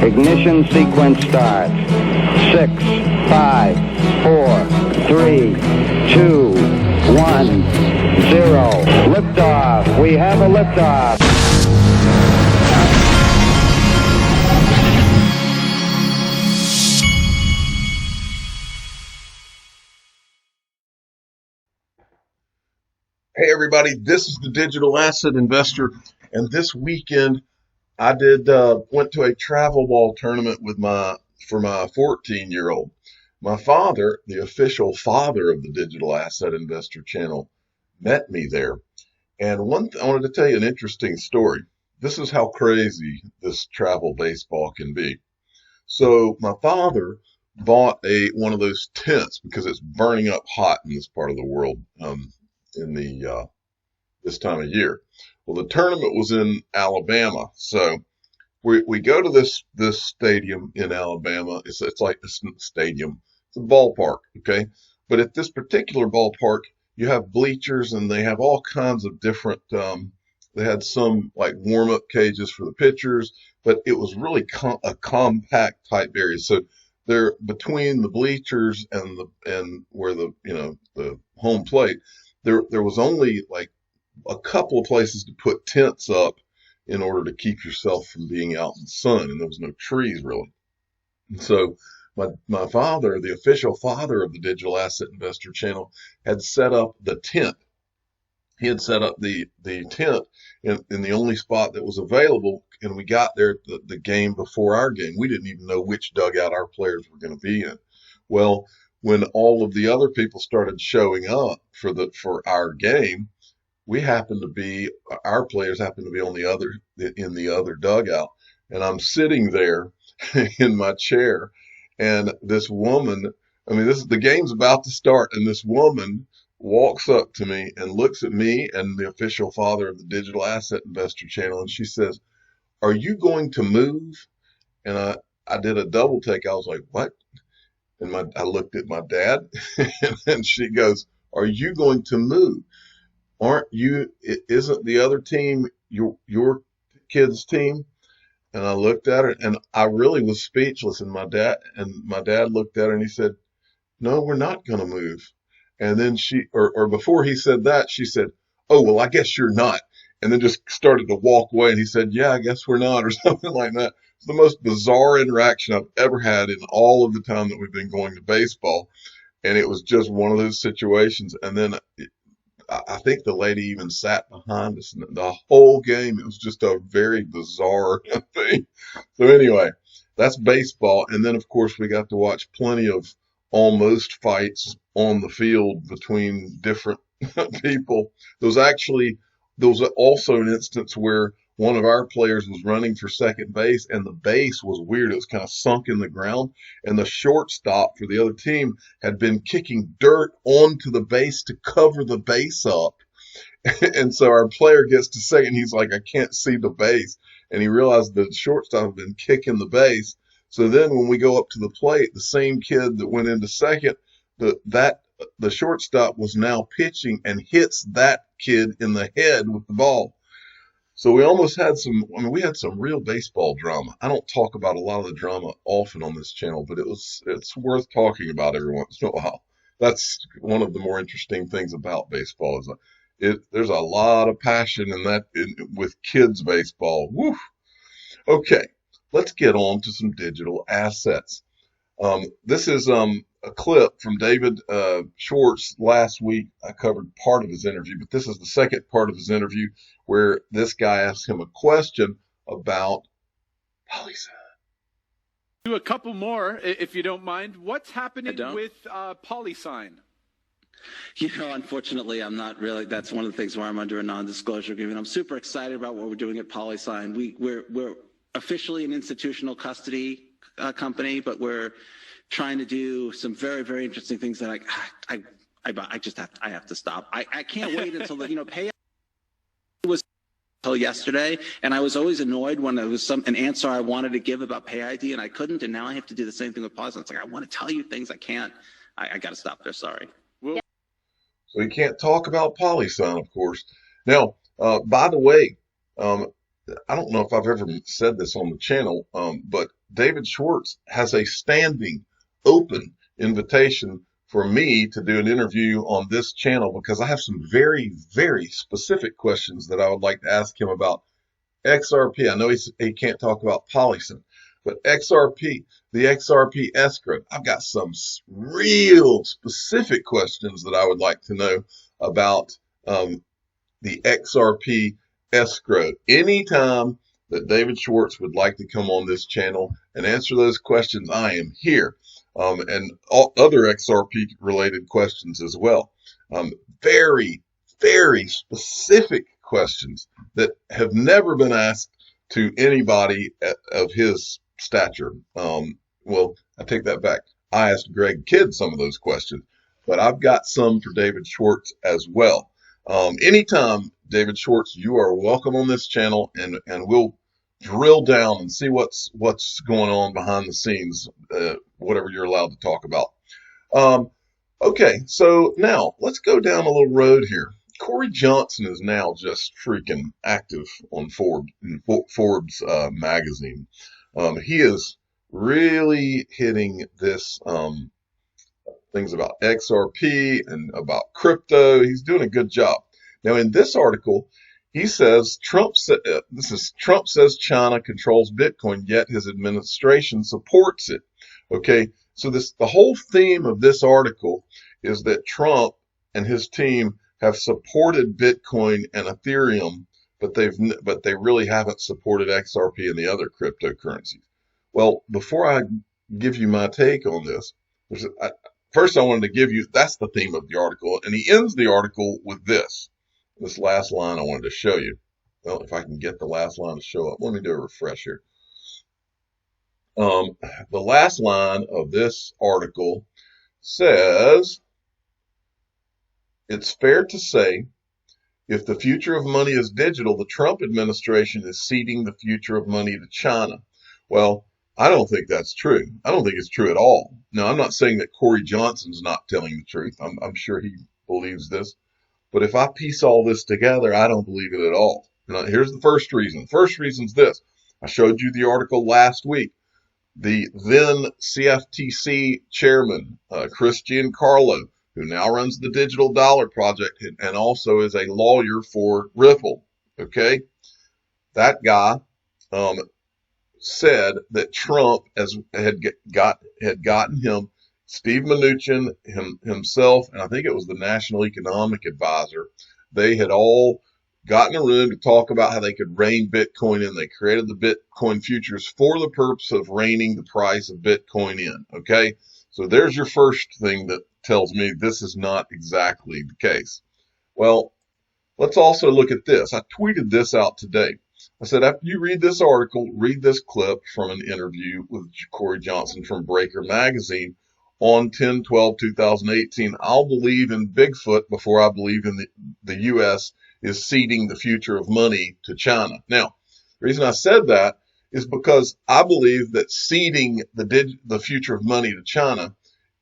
Ignition sequence starts. 6, 5, 4, 3, 2, 1, 0. Liftoff. We have a liftoff. Hey everybody, this is the Digital Asset Investor, and this weekend I went to a travel ball tournament for my 14-year-old. My father, the official father of the Digital Asset Investor channel, met me there. And I wanted to tell you an interesting story. This is how crazy this travel baseball can be. So my father bought one of those tents because it's burning up hot in this part of the world. This time of year. Well, the tournament was in Alabama, so we go to this stadium in Alabama. It's like a stadium. It's a ballpark, okay? But at this particular ballpark, you have bleachers, and they have all kinds of different. They had some like warm-up cages for the pitchers, but it was really a compact type area. So they're between the bleachers and where the home plate. There was only like a couple of places to put tents up in order to keep yourself from being out in the sun, and there was no trees really. And so my father, the official father of the Digital Asset Investor channel, had set up the tent. He had set up the tent in the only spot that was available, and we got there the game before our game. We didn't even know which dugout our players were going to be in. Well, when all of the other people started showing up for our game, our players happened to be in the other dugout, and I'm sitting there in my chair, and this woman, the game's about to start, and this woman walks up to me and looks at me and the official father of the Digital Asset Investor channel, and she says, "Are you going to move?" And I did a double take. I was like, "What?" And I looked at my dad, and she goes, "Are you going to move? Isn't the other team your kid's team?" And I looked at her, and I really was speechless. And my dad looked at her, and he said, "No, we're not going to move." And then or before he said that, she said, "Oh, well, I guess you're not." And then just started to walk away. And he said, "Yeah, I guess we're not," or something like that. It's the most bizarre interaction I've ever had in all of the time that we've been going to baseball. And it was just one of those situations. And then I think the lady even sat behind us the whole game. It was just a very bizarre thing. So anyway, that's baseball. And then, of course, we got to watch plenty of almost fights on the field between different people. There was also an instance where one of our players was running for second base, and the base was weird. It was kind of sunk in the ground, and the shortstop for the other team had been kicking dirt onto the base to cover the base up. And so our player gets to second. He's like, "I can't see the base." And he realized that the shortstop had been kicking the base. So then when we go up to the plate, the same kid that went into second, the shortstop was now pitching and hits that kid in the head with the ball. So we almost had we had some real baseball drama. I don't talk about a lot of the drama often on this channel, but it's worth talking about every once in a while. That's one of the more interesting things about baseball there's a lot of passion with kids baseball. Woo. Okay, let's get on to some digital assets. This is a clip from David Schwartz last week. I covered part of his interview, but this is the second part of his interview where this guy asked him a question about Polysign. Do a couple more, if you don't mind. What's happening with Polysign? Unfortunately, I'm not really. That's one of the things where I'm under a non-disclosure agreement. I'm super excited about what we're doing at Polysign. We're officially an institutional custody company, but we're trying to do some very, very interesting things that I have to stop. I can't wait until the pay was until yesterday, and I was always annoyed when there was an answer I wanted to give about pay ID and I couldn't, and now I have to do the same thing with Polysign. It's like I want to tell you things I can't. I got to stop there. Sorry. So you can't talk about Polysign, of course. Now, by the way, I don't know if I've ever said this on the channel, but David Schwartz has a standing open invitation for me to do an interview on this channel because I have some very, very specific questions that I would like to ask him about XRP. I know he can't talk about Polysign, but XRP, the XRP escrow, I've got some real specific questions that I would like to know about the XRP escrow. Anytime that David Schwartz would like to come on this channel and answer those questions, I am here. And all other XRP related questions as well. Very, very specific questions that have never been asked to anybody of his stature. Well, I take that back. I asked Greg Kidd some of those questions, but I've got some for David Schwartz as well. Anytime, David Schwartz, you are welcome on this channel, and we'll drill down and see what's going on behind the scenes, whatever you're allowed to talk about. Okay, so now let's go down a little road here. Cory Johnson is now just freaking active on Forbes magazine. He is really hitting this things about XRP and about crypto. He's doing a good job. Now, in this article, he says Trump says China controls Bitcoin, yet his administration supports it. Okay, so the whole theme of this article is that Trump and his team have supported Bitcoin and Ethereum, but they really haven't supported XRP and the other cryptocurrencies. Well, before I give you my take on this, first I wanted to give you, that's the theme of the article, and he ends the article with this last line I wanted to show you. Well, if I can get the last line to show up, let me do a refresh here. The last line of this article says, it's fair to say, if the future of money is digital, the Trump administration is ceding the future of money to China. Well, I don't think that's true. I don't think it's true at all. Now, I'm not saying that Cory Johnson's not telling the truth. I'm sure he believes this. But if I piece all this together, I don't believe it at all. Now, here's the first reason. The first reason is this. I showed you the article last week. The then CFTC chairman, Chris Giancarlo, who now runs the Digital Dollar Project and also is a lawyer for Ripple, okay? That guy said that Trump had gotten him, Steve Mnuchin himself, and I think it was the National Economic Advisor, they had all got in a room to talk about how they could rein Bitcoin in. They created the Bitcoin futures for the purpose of reining the price of Bitcoin in, okay? So there's your first thing that tells me this is not exactly the case. Well, let's also look at this. I tweeted this out today. I said, after you read this article, read this clip from an interview with Cory Johnson from Breaker Magazine on 10/12/2018. I'll believe in Bigfoot before I believe in the U.S. is ceding the future of money to China. Now, the reason I said that is because I believe that ceding the future of money to China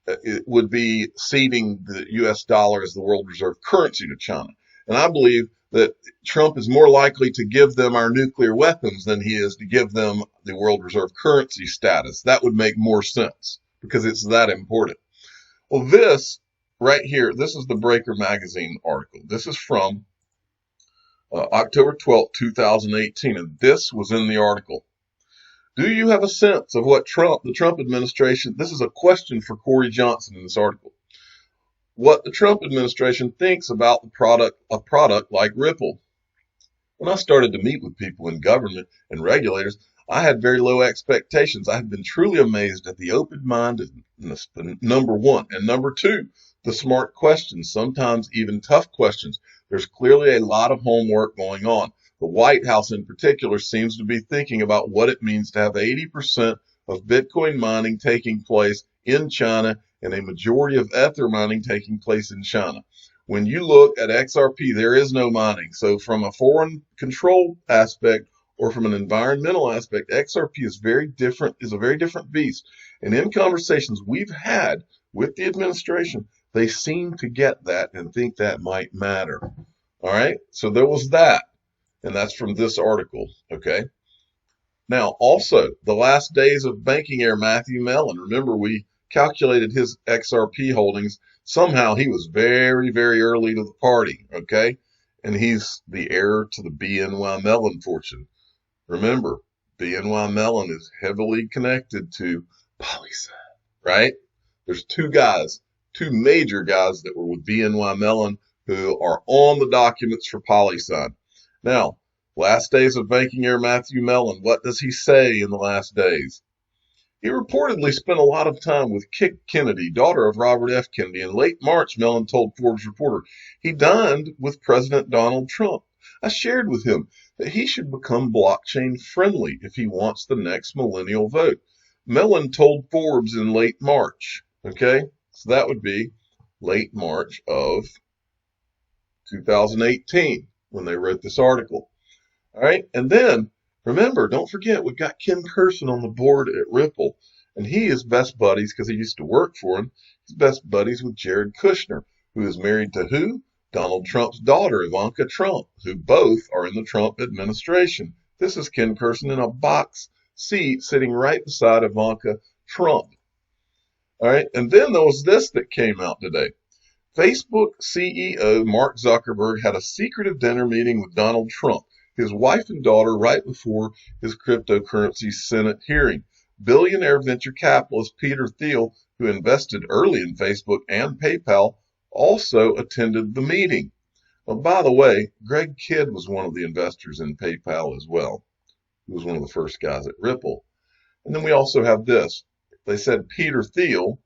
it would be ceding the U.S. dollar as the world reserve currency to China. And I believe that Trump is more likely to give them our nuclear weapons than he is to give them the world reserve currency status. That would make more sense because it's that important. Well, this right here, this is the Breaker Magazine article. This is from October 12th, 2018, and this was in the article. Do you have a sense of what the Trump administration, this is a question for Cory Johnson in this article, what the Trump administration thinks about a product like Ripple? When I started to meet with people in government and regulators, I had very low expectations. I have been truly amazed at the open-mindedness, number one. And number two, the smart questions, sometimes even tough questions. There's clearly a lot of homework going on. The White House in particular seems to be thinking about what it means to have 80% of Bitcoin mining taking place in China and a majority of Ether mining taking place in China. When you look at XRP, there is no mining. So from a foreign control aspect or from an environmental aspect, XRP is a very different beast. And in conversations we've had with the administration, they seem to get that and think that might matter. All right, so there was that. And that's from this article, okay? Now, also, the last days of banking heir Matthew Mellon. Remember, we calculated his XRP holdings. Somehow he was very, very early to the party, okay? And he's the heir to the BNY Mellon fortune. Remember, BNY Mellon is heavily connected to Polysign, right? There's two major guys that were with BNY Mellon who are on the documents for Polysign. Now, last days of banking heir Matthew Mellon, what does he say in the last days? He reportedly spent a lot of time with Kit Kennedy, daughter of Robert F. Kennedy. In late March, Mellon told Forbes reporter he dined with President Donald Trump. I shared with him that he should become blockchain friendly if he wants the next millennial vote. Mellon told Forbes in late March, okay? So that would be late March of 2018 when they wrote this article. All right, and then remember, don't forget, we've got Ken Kersen on the board at Ripple, and he is best buddies because he used to work for him. He's best buddies with Jared Kushner, who is married to who? Donald Trump's daughter, Ivanka Trump, who both are in the Trump administration. This is Ken Kersen in a box seat sitting right beside Ivanka Trump. All right, and then there was this that came out today. Facebook CEO Mark Zuckerberg had a secretive dinner meeting with Donald Trump, his wife and daughter, right before his cryptocurrency Senate hearing. Billionaire venture capitalist Peter Thiel, who invested early in Facebook and PayPal, also attended the meeting. Well, by the way, Greg Kidd was one of the investors in PayPal as well. He was one of the first guys at Ripple. And then we also have this. They said Peter Thiel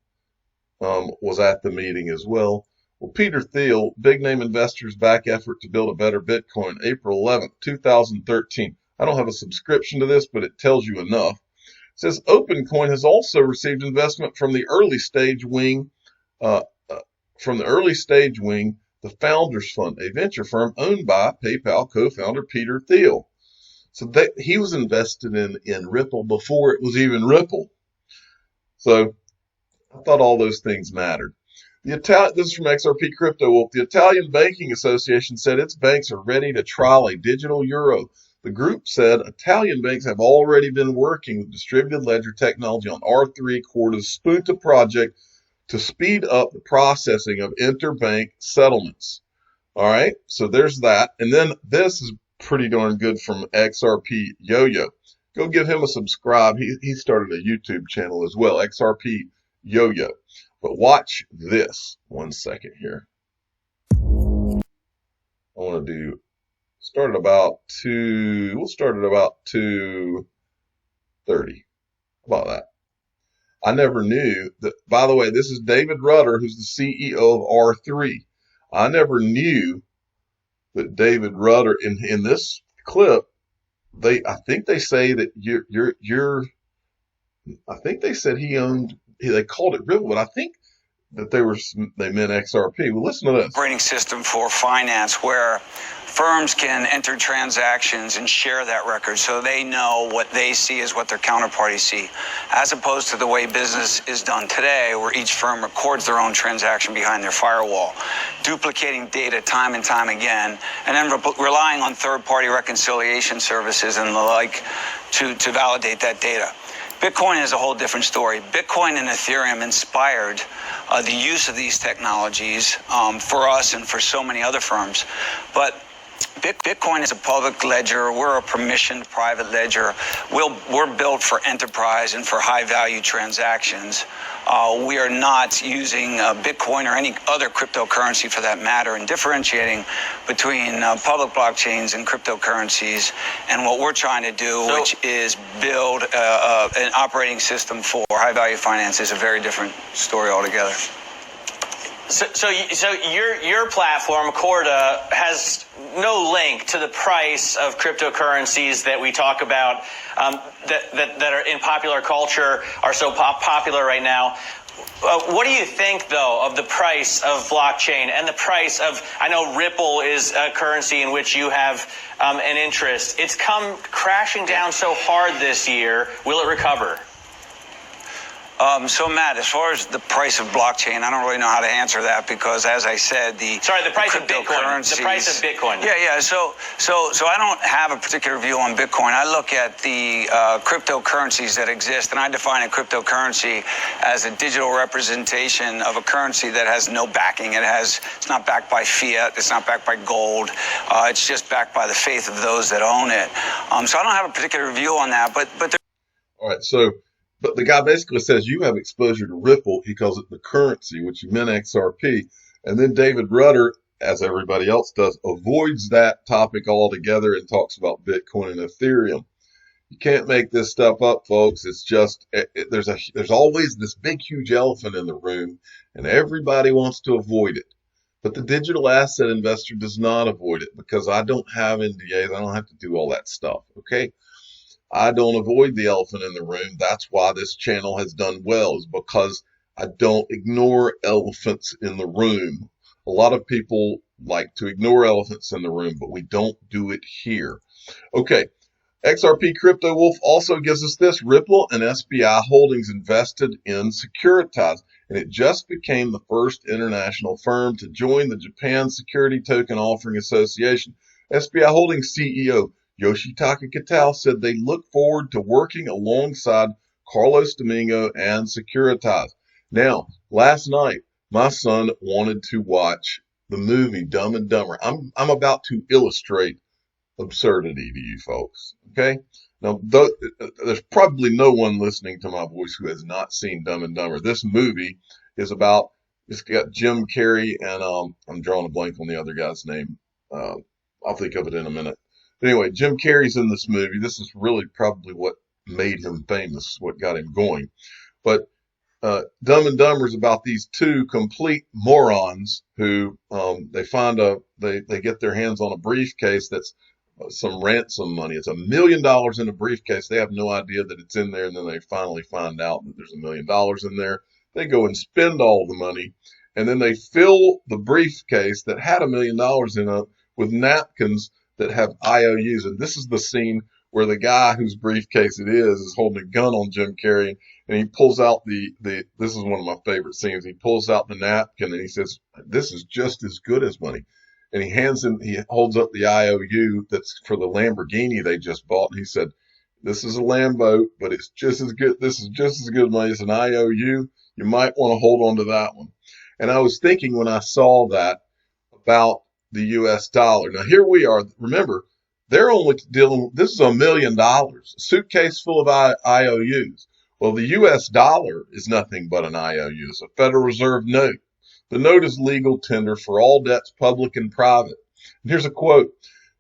was at the meeting as well. Well, Peter Thiel, big name investors back effort to build a better Bitcoin, April 11th, 2013. I don't have a subscription to this, but it tells you enough. It says OpenCoin has also received investment from the early stage wing, the Founders Fund, a venture firm owned by PayPal co-founder Peter Thiel. So he was invested in Ripple before it was even Ripple. So I thought all those things mattered. This is from XRP Crypto. Well, the Italian Banking Association said its banks are ready to trial a digital euro. The group said Italian banks have already been working with distributed ledger technology on R3 Corda's Spunta project to speed up the processing of interbank settlements. All right, so there's that. And then this is pretty darn good from XRP Yo-Yo. Go give him a subscribe. He started a YouTube channel as well, XRP Yo-Yo. But watch this. 1 second here. I want to we'll start at about 2:30. How about that? I never knew that, by the way, this is David Rudder, who's the CEO of R3. I never knew that David Rudder, in this clip, I think they say that I think they said they called it Ripple, but I think that they meant XRP. Well, listen to this. Operating system for finance where firms can enter transactions and share that record so they know what they see is what their counterparties see, as opposed to the way business is done today where each firm records their own transaction behind their firewall, duplicating data time and time again, and then relying on third-party reconciliation services and the like to validate that data. Bitcoin is a whole different story. Bitcoin and Ethereum inspired the use of these technologies for us and for so many other firms. But Bitcoin is a public ledger. We're a permissioned private ledger. We're built for enterprise and for high-value transactions. We are not using Bitcoin or any other cryptocurrency for that matter, and differentiating between public blockchains and cryptocurrencies. And what we're trying to do, which is build an operating system for high-value finance, is a very different story altogether. So your platform, Corda, has no link to the price of cryptocurrencies that we talk about that are in popular culture, are so popular right now. What do you think, though, of the price of blockchain and the price of, I know Ripple is a currency in which you have an interest. It's come crashing down so hard this year. Will it recover? So Matt, as far as the price of blockchain, I don't really know how to answer that because, as I said, the price of Bitcoin. The price of Bitcoin. Yeah. So I don't have a particular view on Bitcoin. I look at the cryptocurrencies that exist, and I define a cryptocurrency as a digital representation of a currency that has no backing. It's not backed by fiat. It's not backed by gold. It's just backed by the faith of those that own it. So I don't have a particular view on that, but All right, so, but the guy basically says you have exposure to Ripple. He calls it the currency, which he meant XRP. And then David Rudder, as everybody else does, avoids that topic altogether and talks about Bitcoin and Ethereum. You can't make this stuff up, folks. It's just, there's always this big, huge elephant in the room, and everybody wants to avoid it. But the digital asset investor does not avoid it because I don't have NDAs. I don't have to do all that stuff, okay? I don't avoid the elephant in the room. That's why this channel has done well, is because I don't ignore elephants in the room. A lot of people like to ignore elephants in the room, but we don't do it here. Okay, XRP Crypto Wolf also gives us this. Ripple and SBI Holdings invested in Securitize, and it just became the first international firm to join the Japan Security Token Offering Association. SBI Holdings CEO Yoshitaka Kitao said they look forward to working alongside Carlos Domingo and Securitize. Now, last night, my son wanted to watch the movie Dumb and Dumber. I'm about to illustrate absurdity to you folks, okay? Now, there's probably no one listening to my voice who has not seen Dumb and Dumber. This movie is about, it's got Jim Carrey and I'm drawing a blank on the other guy's name. I'll think of it in a minute. But anyway, Jim Carrey's in this movie. This is really probably what made him famous, what got him going. But Dumb and Dumber is about these two complete morons who they get their hands on a briefcase that's some ransom money. It's $1 million in a briefcase. They have no idea that it's in there, and then they finally find out that there's $1 million in there. They go and spend all the money, and then they fill the briefcase that had $1 million in it with napkins that have IOUs. And this is the scene where the guy whose briefcase it is holding a gun on Jim Carrey, and he pulls out this is one of my favorite scenes. He pulls out the napkin and he says, "This is just as good as money." And he holds up the IOU that's for the Lamborghini they just bought. And he said, "This is a Lambo, but it's just as good. This is just as good money as an IOU. You might want to hold on to that one." And I was thinking when I saw that about the US dollar. Now here we are. Remember, they're only dealing, this is $1 million, a suitcase full of IOUs. Well, the US dollar is nothing but an IOU. It's a Federal Reserve note. The note is legal tender for all debts, public and private. And here's a quote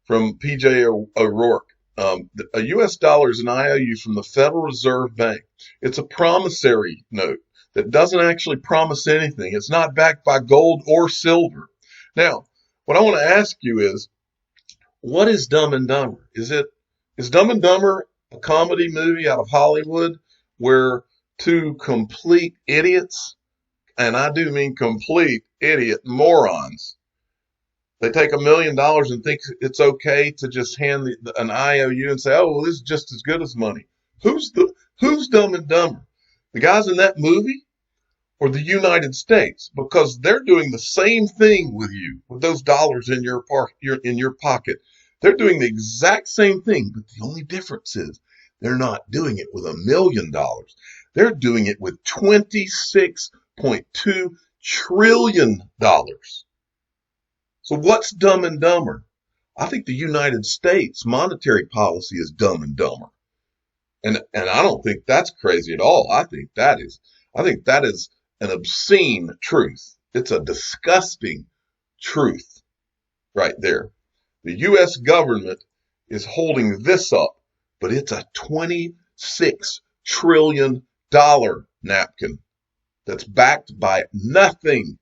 from P.J. O'Rourke. A US dollar is an IOU from the Federal Reserve Bank. It's a promissory note that doesn't actually promise anything. It's not backed by gold or silver. Now, what I want to ask you is, what is Dumb and Dumber? Is Dumb and Dumber a comedy movie out of Hollywood where two complete idiots, and I do mean complete idiot morons, they take $1 million and think it's okay to just hand an IOU and say, "Oh, well, this is just as good as money"? Who's Dumb and Dumber? The guys in that movie or the United States? Because they're doing the same thing with you, with those dollars in your pocket. They're doing the exact same thing, but the only difference is they're not doing it with $1 million. They're doing it with $26.2 trillion. So what's Dumb and Dumber? I think the United States monetary policy is Dumb and Dumber. And I don't think that's crazy at all. I think that is an obscene truth. It's a disgusting truth right there. The U.S. government is holding this up, but it's a $26 trillion napkin that's backed by nothing.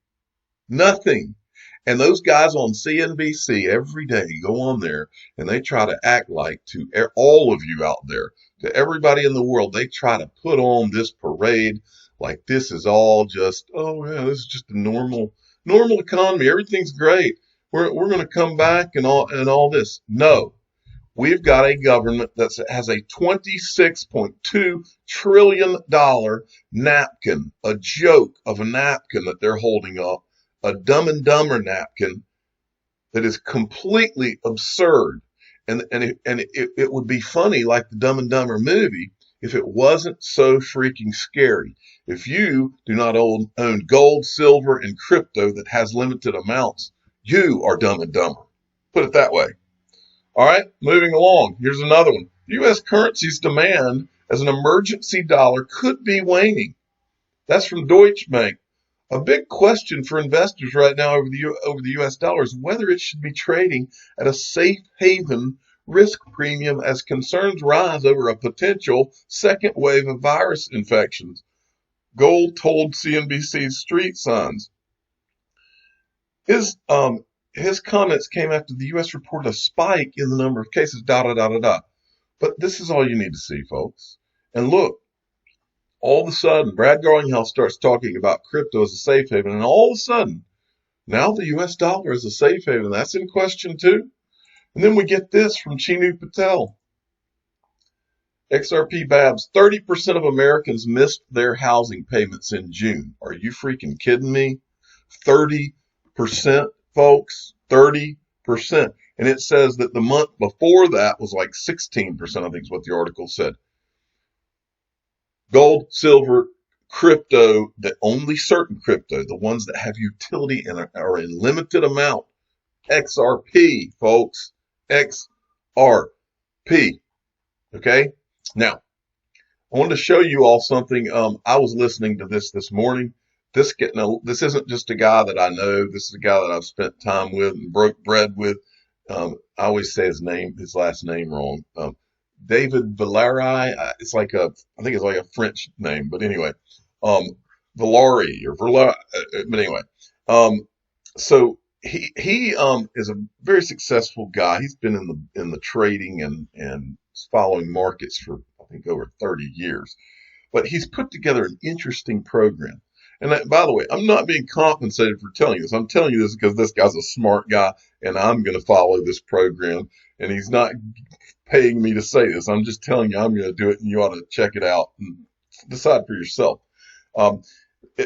And those guys on CNBC every day go on there and they try to act like, to all of you out there, to everybody in the world, they try to put on this parade like this is all just, oh yeah, this is just a normal economy. Everything's great. We're going to come back and all this. No, We've got a government that has a $26.2 trillion napkin, a joke of a napkin that they're holding up, a Dumb and Dumber napkin that is completely absurd. And it would be funny, like the Dumb and Dumber movie, if it wasn't so freaking scary. If you do not own gold, silver, and crypto that has limited amounts, you are Dumb and Dumber. Put it that way. All right, moving along. Here's another one. U.S. currency's demand as an emergency dollar could be waning. That's from Deutsche Bank. A big question for investors right now over the U.S. dollar is whether it should be trading at a safe haven risk premium as concerns rise over a potential second wave of virus infections. Gold told CNBC's Street Signs. His comments came after the U.S. reported a spike in the number of cases, But this is all you need to see, folks. And look, all of a sudden, Brad Garlinghouse starts talking about crypto as a safe haven, and all of a sudden, now the U.S. dollar is a safe haven. That's in question, too. And then we get this from Chinu Patel. XRP Babs, 30% of Americans missed their housing payments in June. Are you freaking kidding me? 30%, folks, 30%. And it says that the month before that was like 16%, I think is what the article said. Gold, silver, crypto, that only certain crypto, the ones that have utility and are in limited amount. XRP, folks, XRP. Okay? Now, I wanted to show you all something. I was listening to this morning. This isn't just a guy that I know. This is a guy that I've spent time with and broke bread with. I always say his last name wrong. David Villari. I think it's like a French name, but anyway, Villari or Villari. But anyway, so he is a very successful guy. He's been in the trading and following markets for I think over 30 years. But he's put together an interesting program. And by the way, I'm not being compensated for telling you this. I'm telling you this because this guy's a smart guy, and I'm going to follow this program. And he's not paying me to say this. I'm just telling you I'm going to do it, and you ought to check it out and decide for yourself.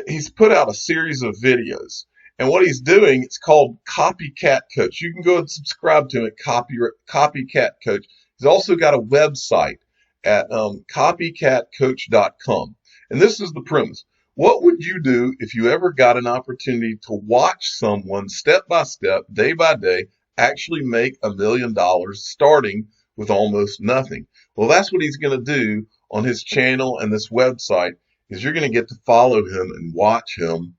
He's put out a series of videos. And what he's doing, it's called Copycat Coach. You can go and subscribe to him at Copycat Coach. He's also got a website at copycatcoach.com. And this is the premise. What would you do if you ever got an opportunity to watch someone step by step, day by day, actually make $1 million starting with almost nothing? Well, that's what he's going to do on his channel and this website is you're going to get to follow him and watch him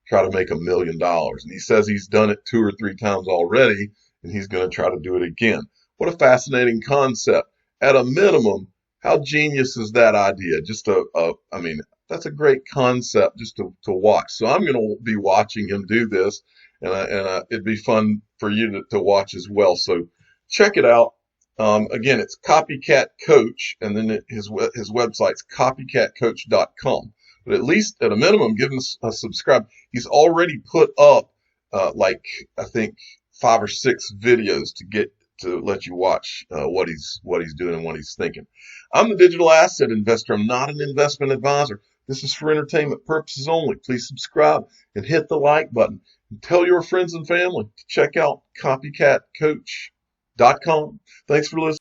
try to make $1 million. And he says he's done it 2 or 3 times already, and he's going to try to do it again. What a fascinating concept. At a minimum, how genius is that idea? That's a great concept just to watch. So I'm going to be watching him do this, and it'd be fun for you to watch as well. So check it out. Again, it's Copycat Coach, and then his website's copycatcoach.com. But at least at a minimum, give him a subscribe. He's already put up I think 5 or 6 videos to let you watch what he's doing and what he's thinking. I'm the digital asset investor. I'm not an investment advisor. This is for entertainment purposes only. Please subscribe and hit the like button. And tell your friends and family to check out copycatcoach.com. Thanks for listening.